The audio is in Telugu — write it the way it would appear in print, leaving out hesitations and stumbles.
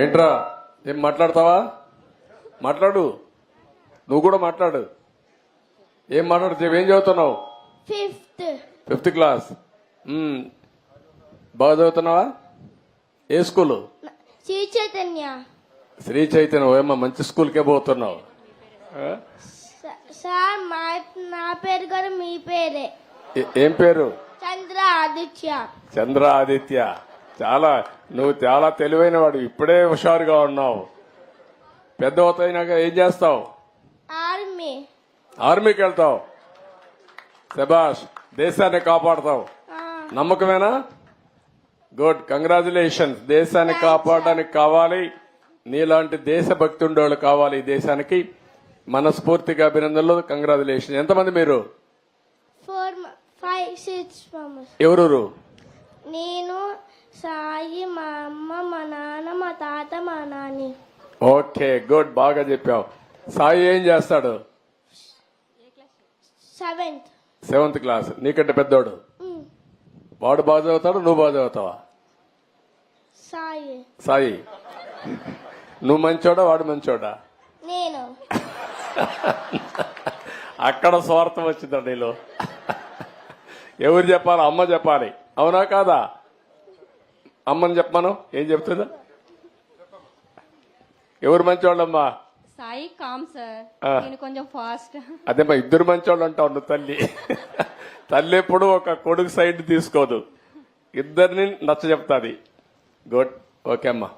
ఏంట్రా ఏం మాట్లాడతావా? మాట్లాడు, నువ్వు కూడా మాట్లాడు. ఏం మాట్లాడుతావు? ఏం చదువుతున్నావు? Fifth class. బాగా చదువుతున్నావా? ఏ స్కూలు? శ్రీ చైతన్య. శ్రీ చైతన్య. ఏమో మంచి స్కూల్కే పోతున్నావు. సార్ నా పేరు కూడా మీ పేరే. ఏం పేరు? చంద్ర ఆదిత్య. చంద్ర ఆదిత్య. నువ్వు చాలా తెలివైన వాడు, ఇప్పుడే హుషారుగా ఉన్నావు. పెద్ద అవుతాయినాక ఏం చేస్తావు? ఆర్మీకి వెళ్తావు. శభాష్, దేశాన్ని కాపాడతావు. నమ్మకమేనా? Good, congratulations. దేశాన్ని కాపాడడానికి కావాలి, నీలాంటి దేశభక్తి ఉండేవాళ్ళు కావాలి ఈ దేశానికి. మనస్ఫూర్తిగా అభినందనలు, కంగ్రాచులేషన్. ఎంతమంది మీరు? 4, 5, 6 ఎవరు? నేను, సాయి, మా అమ్మ, మా నాన్న, మా తాత, మా నాని. ఓకే, గుడ్, బాగా చెప్పావు. సాయి ఏం చేస్తాడు? 7th class. నీకంటే పెద్దోడు. వాడు బాగా చదువుతాడు, నువ్వు బాగా చదువుతావా? సాయి, నువ్వు మంచోడా వాడు మంచోడా? నేను. అక్కడ స్వార్థం వచ్చిందా నీలో? ఎవరు చెప్పాలి? అమ్మ చెప్పాలి, అవునా కాదా? అమ్మని చెప్పమను. ఏం చెప్తుందా? ఎవరు మంచోళ్ళమ్మా? సాయి కామ్ సార్, నేను కొంచెం ఫాస్ట్. అదేమ్మా, ఇద్దరు మంచోళ్ళు అంటావు నువ్వు. తల్లి ఎప్పుడు ఒక కొడుకు సైడ్ తీసుకోదు, ఇద్దరిని నచ్చ చెప్తాది. గుడ్, ఓకే అమ్మా.